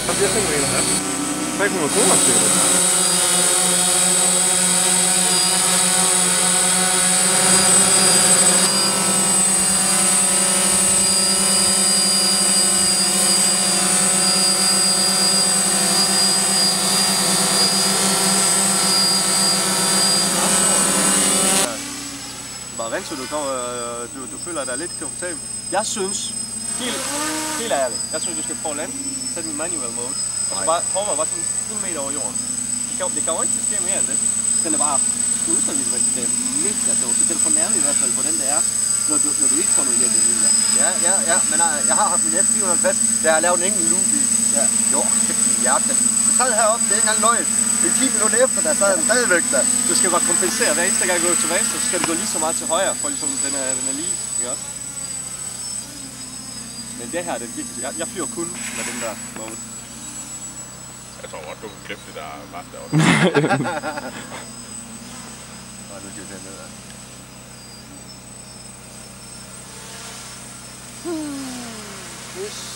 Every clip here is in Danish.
Hvad bliver tænkt med her? 300 kroner til det. Bare vent til du føler dig lidt komfortabel. Jeg synes, helt ærligt, du skal prøve at lande, sætte den manual mode, og så bare prøve at være sådan 1 meter over jorden. Det kan jo ikke ske mere end det. Den er bare udtrykkelig, men det er mega dårligt. Så den fornærmer i hvert fald, hvordan det er, når du ikke får noget hjælp i midler. Ja, men jeg har haft min F450, da jeg lavede en enkelt loop i. Ja. Jo, kæft min hjerte. Så sad jeg heroppe, det er ikke engang løgn. Det er 10 minutter efter, der sad den stadigvæk der. Du skal bare kompensere. Hver eneste gang du går til venstre, så skal du gå lige så meget til højre, for ligesom den er lige. Ikke også? Men det her, det er virkelig... Jeg flyver kun med den der mode. Jeg tror godt, du kan klippe det der ret deroppe. Og nu skal vi tage ned der.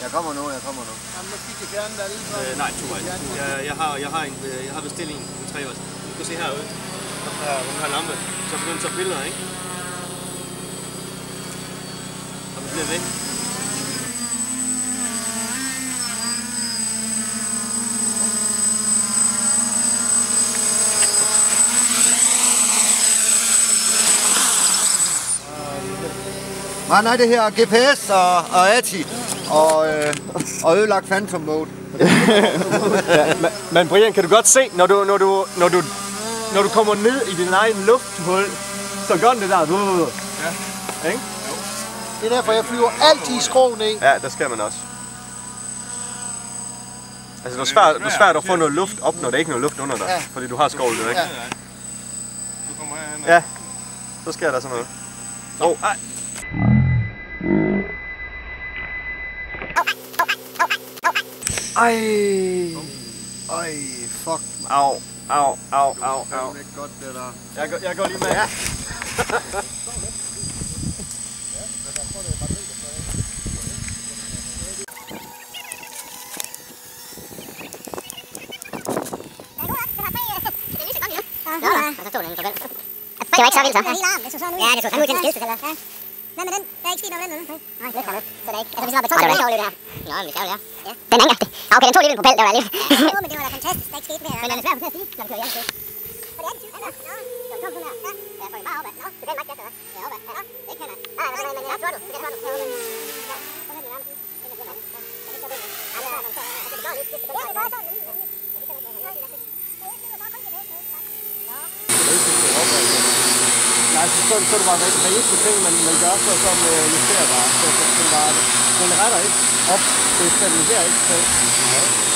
Jeg kommer nu. Jamen, nu fik jeg fjerne der lige. Nej, 2 jeg har bestilt en 3 år. Du kan se herude. Hvor man har lampe. Så får den så billeder, ikke? Og den bliver væk. Nej, det her er GPS og ATI og ødelagt Phantom Mode. Ja, men Brian, kan du godt se, når du kommer ned i din egen lufthul, så gør den det der. Ja. Ikke? Det er derfor, jeg flyver altid i skrå ned. Ja, der skal man også. Altså, det er svært at få noget luft op, når der ikke er noget luft under dig, ja. Fordi du har skovlet, ikke? Ja. Du kommer herhen. Ja, så sker der sådan noget. Ej, fuck. Au. Det er ikke godt, det der. Jeg går lige med. Ja. Det var ikke så vildt, så. Det så sådan ud. Ja, det så sådan ud til den skidste, eller? Ja. Hvad med den? Der er ikke sket noget med den, eller? Nej, det er det. Så det er ikke. Altså, hvis vi var beton, så er det ikke overlevet det her. Nå, men det er jo det. Ja. Den anden gang. Okay, den tog lige en propel, det var da lidt. Ja, men det var da fantastisk, der er ikke sket mere. Men den er svær at få til at sige, når vi kører hjem til. Og det er den 20. Nå, så kom sådan her. Ja, jeg får bare opad. Nå, du kan ikke efter, hva'? Ja, opad. Ja, nå, det kan jeg. Nej, men jeg tror du. Det kan du. Ja, så er det nærmest. Det er nærmest. Ja, det går lige skidt. Ja, det går sådan. Nej, så er det bare hver eneste ting, man gør, så justerer bare. Så den retter ikke op. Det stabiliserer ikke.